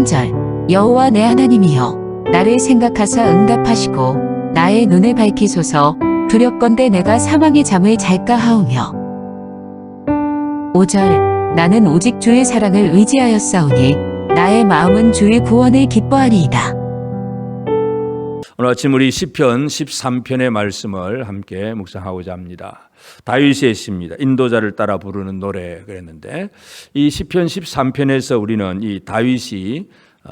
3절 여호와 내 하나님이여 나를 생각하사 응답하시고 나의 눈을 밝히소서. 두렵건대 내가 사망의 잠을 잘까 하오며. 5절 나는 오직 주의 사랑을 의지하였사오니 나의 마음은 주의 구원을 기뻐하리이다. 오늘 아침 우리 시편 13편의 말씀을 함께 묵상하고자 합니다. 다윗의 시입니다. 인도자를 따라 부르는 노래 그랬는데, 이 시편 13편에서 우리는 이 다윗이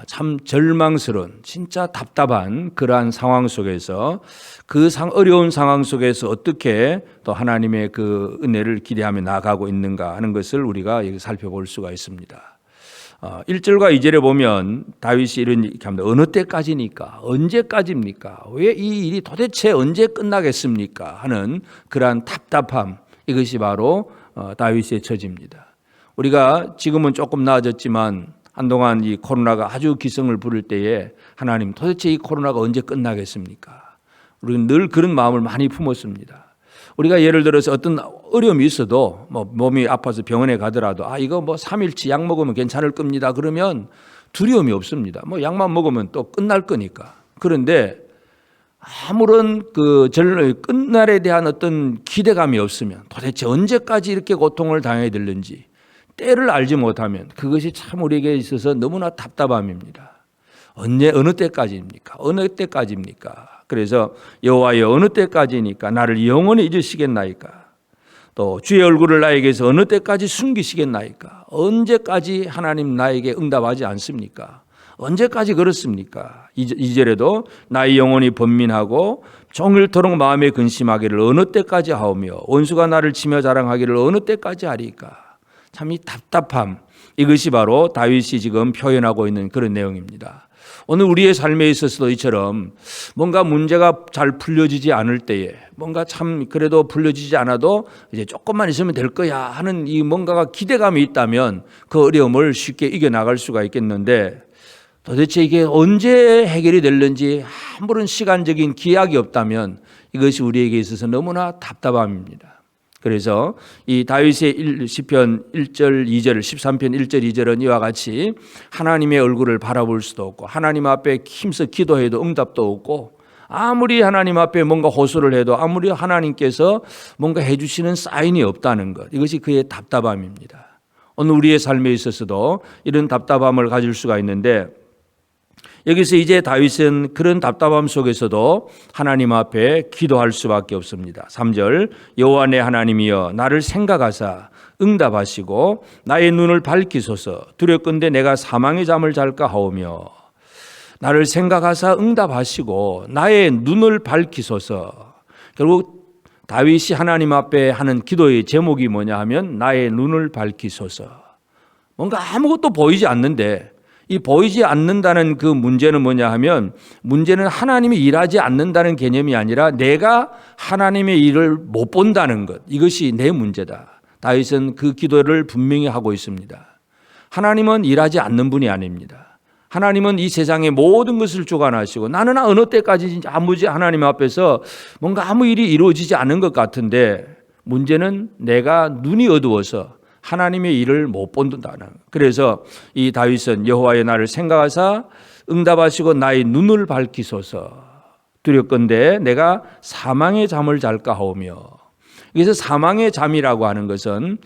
참 절망스러운, 진짜 답답한 그러한 상황 속에서 그 어려운 상황 속에서 어떻게 또 하나님의 그 은혜를 기대하며 나아가고 있는가 하는 것을 우리가 여기 살펴볼 수가 있습니다. 1절과 2절에 보면 다윗이 이렇게 합니다. 어느 때까지니까? 언제까지입니까? 왜 이 일이 도대체 언제 끝나겠습니까? 하는 그러한 답답함, 이것이 바로 다윗의 처지입니다. 우리가 지금은 조금 나아졌지만 한동안 이 코로나가 아주 기승을 부릴 때에 하나님 도대체 이 코로나가 언제 끝나겠습니까? 우리는 늘 그런 마음을 많이 품었습니다. 우리가 예를 들어서 어떤 어려움이 있어도 몸이 아파서 병원에 가더라도 이거 3일치 약 먹으면 괜찮을 겁니다. 그러면 두려움이 없습니다. 약만 먹으면 또 끝날 거니까. 그런데 아무런 끝날에 대한 어떤 기대감이 없으면 도대체 언제까지 이렇게 고통을 당해야 되는지 때를 알지 못하면 그것이 참 우리에게 있어서 너무나 답답함입니다. 어느 때까지입니까? 어느 때까지입니까? 그래서 여호와여 어느 때까지니까 나를 영원히 잊으시겠나이까? 또 주의 얼굴을 나에게서 어느 때까지 숨기시겠나이까? 언제까지 하나님 나에게 응답하지 않습니까? 언제까지 그렇습니까? 2절에도 나의 영혼이 번민하고 종일토록 마음에 근심하기를 어느 때까지 하오며 원수가 나를 치며 자랑하기를 어느 때까지 하리까? 참 이 답답함, 이것이 바로 다윗이 지금 표현하고 있는 그런 내용입니다. 오늘 우리의 삶에 있어서도 이처럼 뭔가 문제가 잘 풀려지지 않을 때에 뭔가 참 그래도 풀려지지 않아도 이제 조금만 있으면 될 거야 하는 이 뭔가가 기대감이 있다면 그 어려움을 쉽게 이겨나갈 수가 있겠는데, 도대체 이게 언제 해결이 될는지 아무런 시간적인 기약이 없다면 이것이 우리에게 있어서 너무나 답답함입니다. 그래서 이 다윗의 시편 1절 2절 13편 1절 2절은 이와 같이 하나님의 얼굴을 바라볼 수도 없고 하나님 앞에 힘써 기도해도 응답도 없고 아무리 하나님 앞에 뭔가 호소를 해도 아무리 하나님께서 뭔가 해주시는 사인이 없다는 것, 이것이 그의 답답함입니다. 오늘 우리의 삶에 있어서도 이런 답답함을 가질 수가 있는데, 여기서 이제 다윗은 그런 답답함 속에서도 하나님 앞에 기도할 수밖에 없습니다. 3절 여호와 내 하나님이여 나를 생각하사 응답하시고 나의 눈을 밝히소서. 두렵건대 내가 사망의 잠을 잘까 하오며. 나를 생각하사 응답하시고 나의 눈을 밝히소서. 결국 다윗이 하나님 앞에 하는 기도의 제목이 뭐냐 하면 나의 눈을 밝히소서. 뭔가 아무것도 보이지 않는데, 이 보이지 않는다는 그 문제는 뭐냐 하면, 문제는 하나님이 일하지 않는다는 개념이 아니라 내가 하나님의 일을 못 본다는 것, 이것이 내 문제다. 다윗은 그 기도를 분명히 하고 있습니다. 하나님은 일하지 않는 분이 아닙니다. 하나님은 이 세상의 모든 것을 주관하시고 나는 어느 때까지 아무지 하나님 앞에서 뭔가 아무 일이 이루어지지 않은 것 같은데, 문제는 내가 눈이 어두워서 하나님의 일을 못 본다는. 그래서 이 다윗은 여호와의 나를 생각하사 응답하시고 나의 눈을 밝히소서. 두렵건대 내가 사망의 잠을 잘까 하오며. 그래서 사망의 잠이라고 하는 것은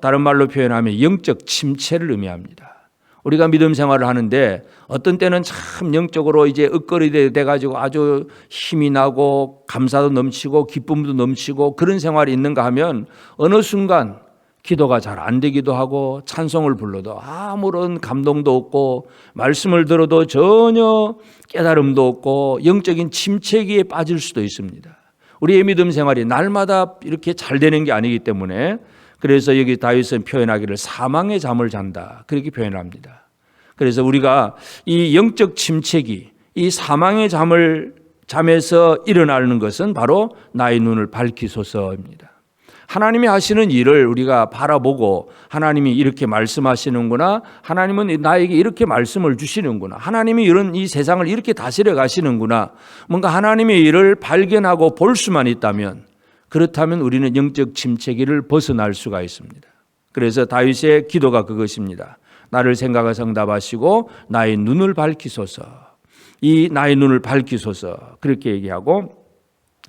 다른 말로 표현하면 영적 침체를 의미합니다. 우리가 믿음 생활을 하는데 어떤 때는 참 영적으로 이제 ը거리 돼가지고 아주 힘이 나고 감사도 넘치고 기쁨도 넘치고 그런 생활이 있는가 하면 어느 순간 기도가 잘 안 되기도 하고 찬송을 불러도 아무런 감동도 없고 말씀을 들어도 전혀 깨달음도 없고 영적인 침체기에 빠질 수도 있습니다. 우리의 믿음 생활이 날마다 이렇게 잘 되는 게 아니기 때문에, 그래서 여기 다윗은 표현하기를 사망의 잠을 잔다, 그렇게 표현합니다. 그래서 우리가 이 영적 침체기, 이 사망의 잠에서 일어나는 것은 바로 나의 눈을 밝히소서입니다. 하나님이 하시는 일을 우리가 바라보고 하나님이 이렇게 말씀하시는구나, 하나님은 나에게 이렇게 말씀을 주시는구나, 하나님이 이 세상을 이렇게 다스려 가시는구나, 뭔가 하나님의 일을 발견하고 볼 수만 있다면, 그렇다면 우리는 영적 침체기를 벗어날 수가 있습니다. 그래서 다윗의 기도가 그것입니다. 나를 생각하사 응답하시고 나의 눈을 밝히소서. 이 나의 눈을 밝히소서. 그렇게 얘기하고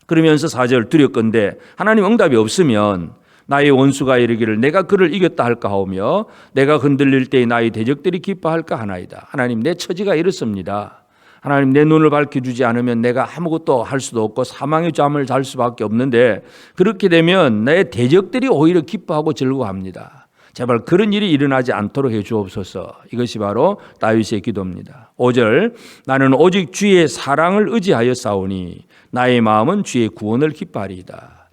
그러면서 4절 두렵건대 하나님 응답이 없으면 나의 원수가 이르기를 내가 그를 이겼다 할까 하오며 내가 흔들릴 때에 나의 대적들이 기뻐할까 하나이다. 하나님 내 처지가 이렇습니다. 하나님 내 눈을 밝혀주지 않으면 내가 아무것도 할 수도 없고 사망의 잠을 잘 수밖에 없는데 그렇게 되면 내 대적들이 오히려 기뻐하고 즐거워합니다. 제발 그런 일이 일어나지 않도록 해 주옵소서. 이것이 바로 다윗의 기도입니다. 5절 나는 오직 주의 사랑을 의지하여 싸우니 나의 마음은 주의 구원을 기뻐하리이다.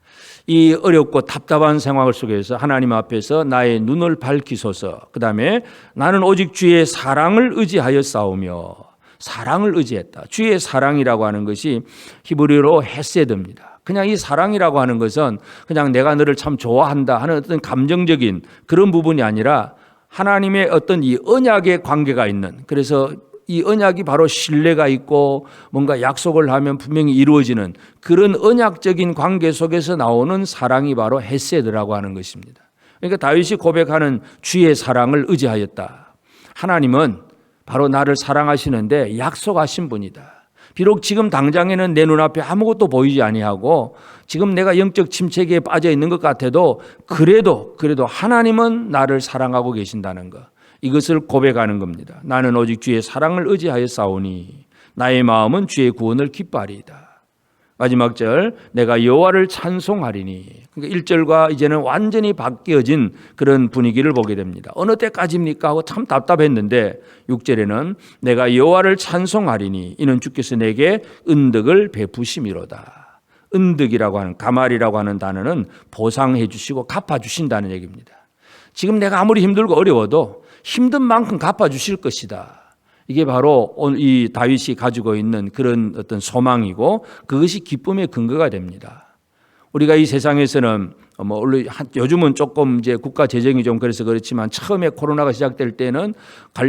이 어렵고 답답한 생활 속에서 하나님 앞에서 나의 눈을 밝히소서. 그 다음에 나는 오직 주의 사랑을 의지하여 싸우며 사랑을 의지했다. 주의 사랑이라고 하는 것이 히브리어로 헤세드입니다. 그냥 이 사랑이라고 하는 것은 그냥 내가 너를 참 좋아한다 하는 어떤 감정적인 그런 부분이 아니라 하나님의 어떤 이 언약의 관계가 있는, 그래서 이 언약이 바로 신뢰가 있고 뭔가 약속을 하면 분명히 이루어지는 그런 언약적인 관계 속에서 나오는 사랑이 바로 헤세드라고 하는 것입니다. 그러니까 다윗이 고백하는 주의 사랑을 의지하였다. 하나님은 바로 나를 사랑하시는데 약속하신 분이다. 비록 지금 당장에는 내 눈앞에 아무것도 보이지 아니하고 지금 내가 영적 침체기에 빠져 있는 것 같아도 그래도 하나님은 나를 사랑하고 계신다는 것. 이것을 고백하는 겁니다. 나는 오직 주의 사랑을 의지하여 싸우니 나의 마음은 주의 구원을 기뻐하리이다. 마지막 절 내가 여호와를 찬송하리니. 그러니까 1절과 이제는 완전히 바뀌어진 그런 분위기를 보게 됩니다. 어느 때까지입니까 하고 참 답답했는데 6절에는 내가 여호와를 찬송하리니 이는 주께서 내게 은덕을 베푸심이로다. 은덕이라고 하는 가말이라고 하는 단어는 보상해 주시고 갚아 주신다는 얘기입니다. 지금 내가 아무리 힘들고 어려워도 힘든 만큼 갚아 주실 것이다. 이게 바로 이 다윗이 가지고 있는 그런 어떤 소망이고 그것이 기쁨의 근거가 됩니다. 우리가 이 세상에서는 요즘은 조금 이제 국가 재정이 좀 그래서 그렇지만 처음에 코로나가 시작될 때는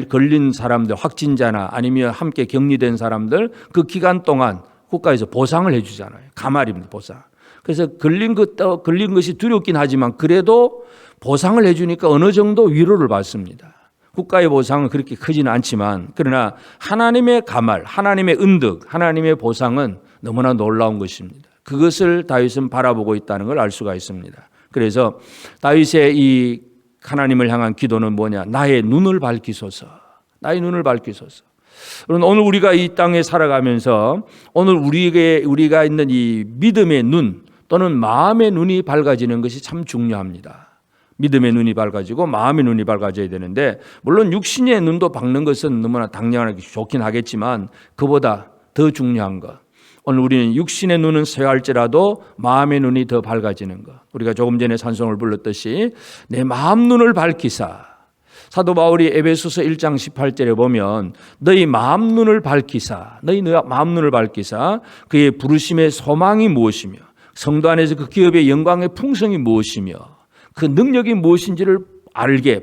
걸린 사람들, 확진자나 아니면 함께 격리된 사람들 그 기간 동안 국가에서 보상을 해주잖아요. 가말입니다, 보상. 그래서 걸린 것이 두렵긴 하지만 그래도 보상을 해주니까 어느 정도 위로를 받습니다. 국가의 보상은 그렇게 크지는 않지만 그러나 하나님의 가말, 하나님의 은덕, 하나님의 보상은 너무나 놀라운 것입니다. 그것을 다윗은 바라보고 있다는 걸 알 수가 있습니다. 그래서 다윗의 이 하나님을 향한 기도는 뭐냐? 나의 눈을 밝히소서. 나의 눈을 밝히소서. 오늘 우리가 이 땅에 살아가면서 오늘 우리가 있는 이 믿음의 눈 또는 마음의 눈이 밝아지는 것이 참 중요합니다. 믿음의 눈이 밝아지고 마음의 눈이 밝아져야 되는데 물론 육신의 눈도 밝는 것은 너무나 당연하게 좋긴 하겠지만 그보다 더 중요한 것, 오늘 우리는 육신의 눈은 쇠할지라도 마음의 눈이 더 밝아지는 것. 우리가 조금 전에 찬송을 불렀듯이 내 마음 눈을 밝히사. 사도 바울이 에베소서 1장 18절에 보면 너희 마음 눈을 밝히사, 너희 마음 눈을 밝히사 그의 부르심의 소망이 무엇이며 성도 안에서 그 기업의 영광의 풍성이 무엇이며 그 능력이 무엇인지를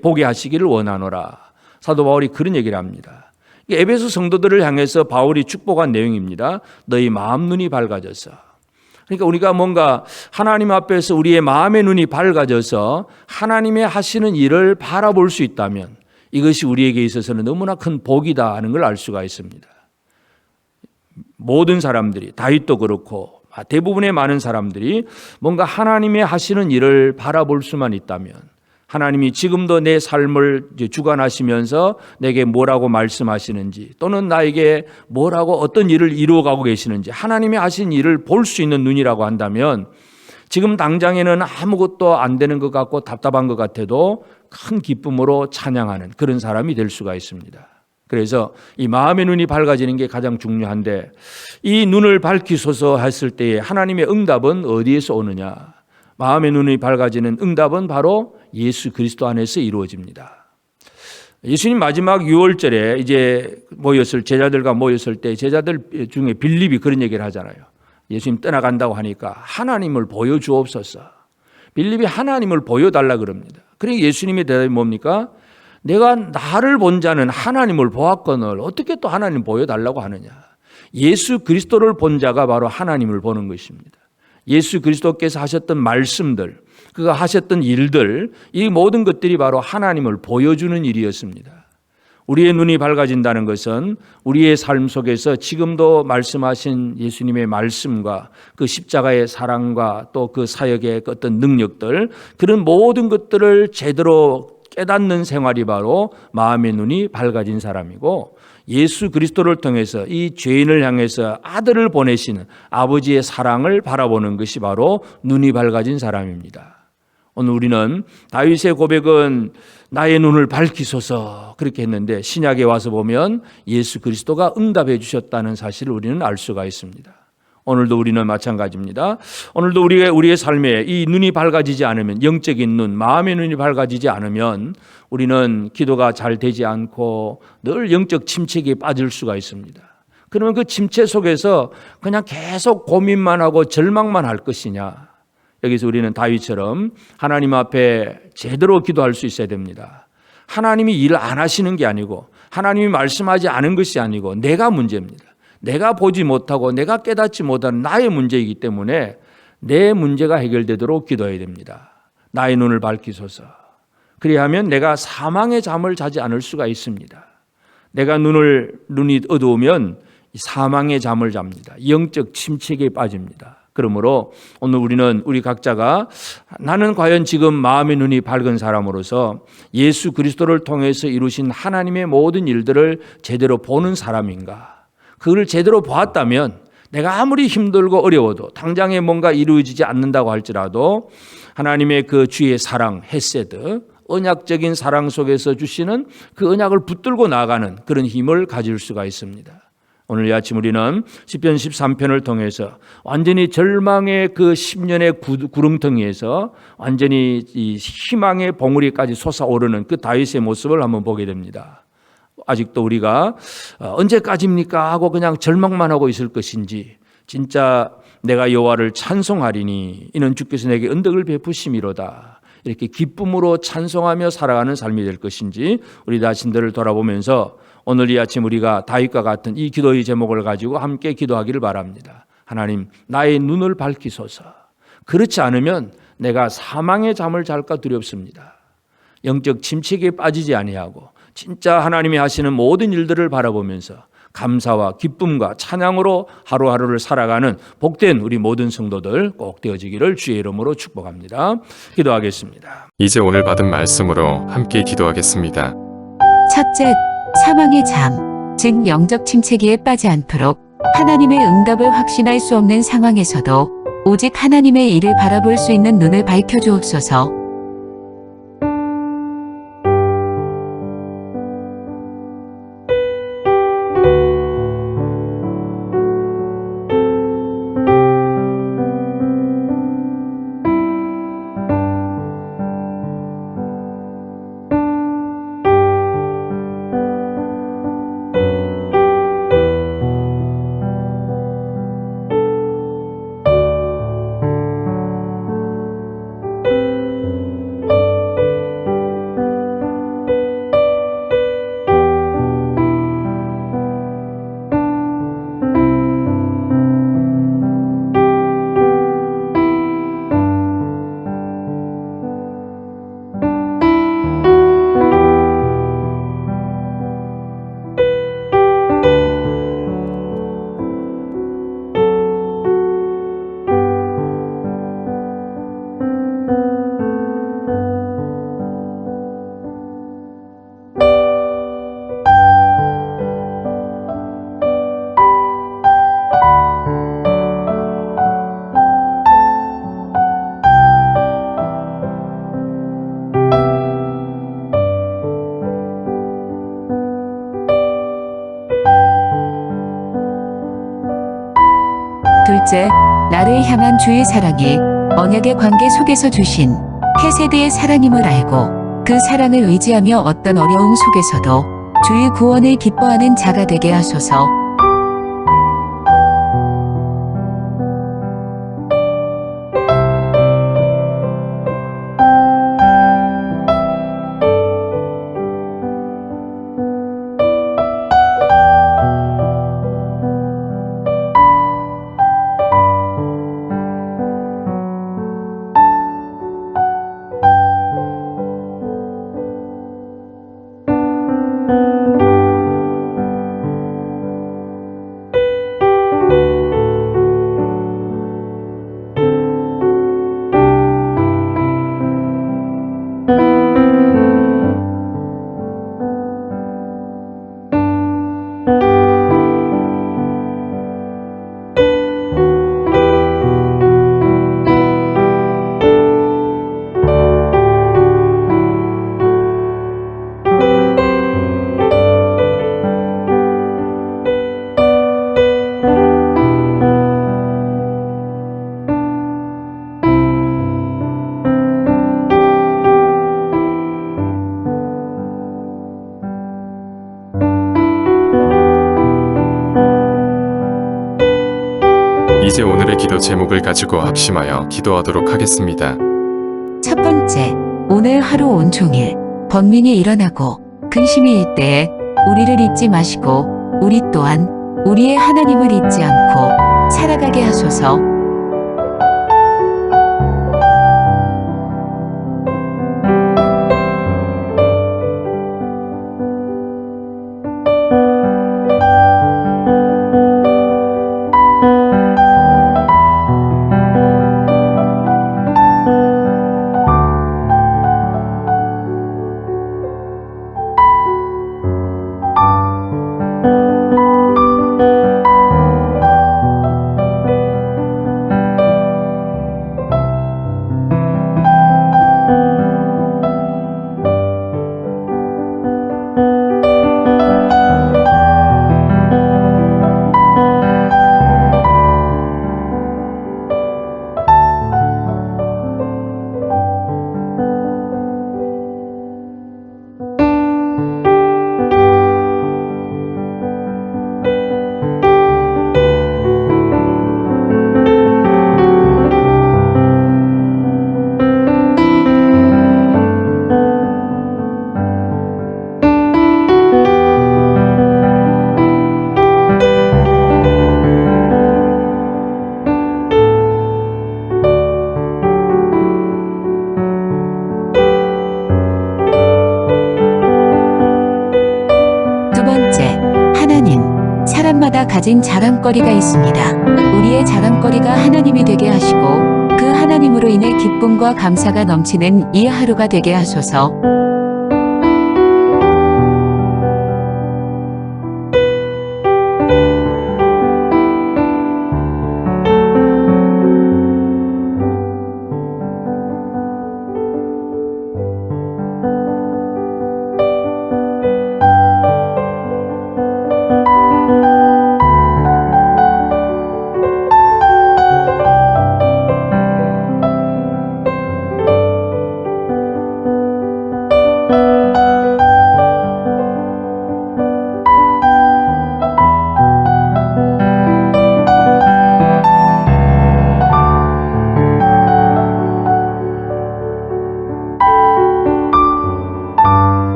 보게 하시기를 원하노라. 사도 바울이 그런 얘기를 합니다. 에베소 성도들을 향해서 바울이 축복한 내용입니다. 너희 마음 눈이 밝아져서. 그러니까 우리가 뭔가 하나님 앞에서 우리의 마음의 눈이 밝아져서 하나님의 하시는 일을 바라볼 수 있다면 이것이 우리에게 있어서는 너무나 큰 복이다 하는 걸 알 수가 있습니다. 모든 사람들이, 다윗도 그렇고 대부분의 많은 사람들이 뭔가 하나님의 하시는 일을 바라볼 수만 있다면, 하나님이 지금도 내 삶을 주관하시면서 내게 뭐라고 말씀하시는지 또는 나에게 뭐라고 어떤 일을 이루어가고 계시는지 하나님이 하신 일을 볼 수 있는 눈이라고 한다면 지금 당장에는 아무것도 안 되는 것 같고 답답한 것 같아도 큰 기쁨으로 찬양하는 그런 사람이 될 수가 있습니다. 그래서 이 마음의 눈이 밝아지는 게 가장 중요한데 이 눈을 밝히소서 했을 때에 하나님의 응답은 어디에서 오느냐? 마음의 눈이 밝아지는 응답은 바로 예수 그리스도 안에서 이루어집니다. 예수님 마지막 6월절에 이제 제자들과 모였을 때 제자들 중에 빌립이 그런 얘기를 하잖아요. 예수님 떠나간다고 하니까 하나님을 보여주옵소서. 빌립이 하나님을 보여달라 그럽니다. 그러니까 예수님의 대답이 뭡니까? 내가 나를 본 자는 하나님을 보았거늘 어떻게 또 하나님 보여달라고 하느냐. 예수 그리스도를 본 자가 바로 하나님을 보는 것입니다. 예수 그리스도께서 하셨던 말씀들, 그가 하셨던 일들, 이 모든 것들이 바로 하나님을 보여주는 일이었습니다. 우리의 눈이 밝아진다는 것은 우리의 삶 속에서 지금도 말씀하신 예수님의 말씀과 그 십자가의 사랑과 또 그 사역의 어떤 능력들, 그런 모든 것들을 제대로 깨닫는 생활이 바로 마음의 눈이 밝아진 사람이고, 예수 그리스도를 통해서 이 죄인을 향해서 아들을 보내시는 아버지의 사랑을 바라보는 것이 바로 눈이 밝아진 사람입니다. 오늘 우리는 다윗의 고백은 나의 눈을 밝히소서 그렇게 했는데, 신약에 와서 보면 예수 그리스도가 응답해 주셨다는 사실을 우리는 알 수가 있습니다. 오늘도 우리는 마찬가지입니다. 오늘도 우리의 삶에 이 눈이 밝아지지 않으면, 영적인 눈, 마음의 눈이 밝아지지 않으면 우리는 기도가 잘 되지 않고 늘 영적 침체기에 빠질 수가 있습니다. 그러면 그 침체 속에서 그냥 계속 고민만 하고 절망만 할 것이냐? 여기서 우리는 다윗처럼 하나님 앞에 제대로 기도할 수 있어야 됩니다. 하나님이 일 안 하시는 게 아니고, 하나님이 말씀하지 않은 것이 아니고 내가 문제입니다. 내가 보지 못하고 내가 깨닫지 못하는 나의 문제이기 때문에 내 문제가 해결되도록 기도해야 됩니다. 나의 눈을 밝히소서. 그리하면 내가 사망의 잠을 자지 않을 수가 있습니다. 내가 눈이 어두우면 사망의 잠을 잡니다. 영적 침체기에 빠집니다. 그러므로 오늘 우리 각자가 나는 과연 지금 마음의 눈이 밝은 사람으로서 예수 그리스도를 통해서 이루신 하나님의 모든 일들을 제대로 보는 사람인가? 그걸 제대로 보았다면 내가 아무리 힘들고 어려워도, 당장에 뭔가 이루어지지 않는다고 할지라도 하나님의 그 주의 사랑, 헤세드, 언약적인 사랑 속에서 주시는 그 언약을 붙들고 나아가는 그런 힘을 가질 수가 있습니다. 오늘 이 아침 우리는 시편 13편을 통해서 완전히 절망의 그 10년의 구름텅이에서 완전히 이 희망의 봉우리까지 솟아오르는 그 다윗의 모습을 한번 보게 됩니다. 아직도 우리가 언제까지입니까 하고 그냥 절망만 하고 있을 것인지, 진짜 내가 여호와를 찬송하리니 이는 주께서 내게 은덕을 베푸심이로다, 이렇게 기쁨으로 찬송하며 살아가는 삶이 될 것인지 우리 자신들을 돌아보면서 오늘 이 아침 우리가 다윗과 같은 이 기도의 제목을 가지고 함께 기도하기를 바랍니다. 하나님, 나의 눈을 밝히소서. 그렇지 않으면 내가 사망의 잠을 잘까 두렵습니다. 영적 침체기에 빠지지 아니하고 진짜 하나님이 하시는 모든 일들을 바라보면서 감사와 기쁨과 찬양으로 하루하루를 살아가는 복된 우리 모든 성도들 꼭 되어지기를 주의 이름으로 축복합니다. 기도하겠습니다. 이제 오늘 받은 말씀으로 함께 기도하겠습니다. 첫째, 사망의 잠, 즉 영적 침체기에 빠지 않도록 하나님의 응답을 확신할 수 없는 상황에서도 오직 하나님의 일을 바라볼 수 있는 눈을 밝혀주옵소서. 둘째, 나를 향한 주의 사랑이 언약의 관계 속에서 주신 헤세드의 사랑임을 알고 그 사랑을 의지하며 어떤 어려움 속에서도 주의 구원을 기뻐하는 자가 되게 하소서. 기도 제목을 가지고 합심하여 기도하도록 하겠습니다. 첫 번째, 오늘 하루 온종일 번민이 일어나고 근심이 일 때에 우리를 잊지 마시고 우리 또한 우리의 하나님을 잊지 않고 살아가게 하소서. 두 번째, 하나님, 사람마다 가진 자랑거리가 있습니다. 우리의 자랑거리가 하나님이 되게 하시고 그 하나님으로 인해 기쁨과 감사가 넘치는 이 하루가 되게 하소서.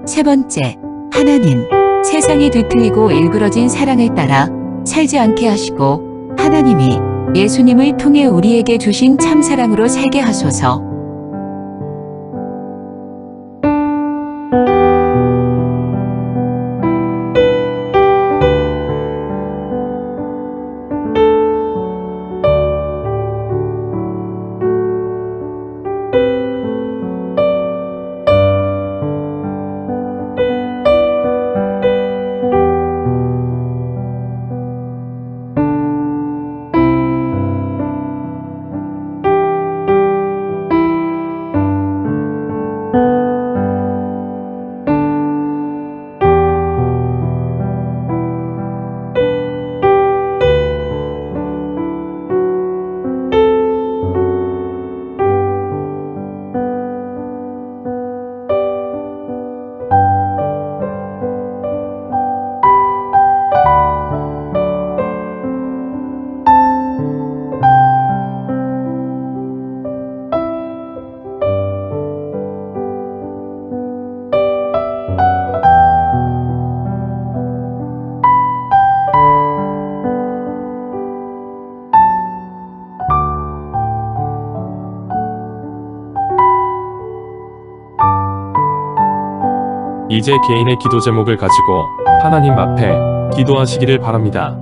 세 번째, 하나님, 세상이 뒤틀리고 일그러진 사랑을 따라 살지 않게 하시고 하나님이 예수님을 통해 우리에게 주신 참사랑으로 살게 하소서. 이제 개인의 기도 제목을 가지고 하나님 앞에 기도하시기를 바랍니다.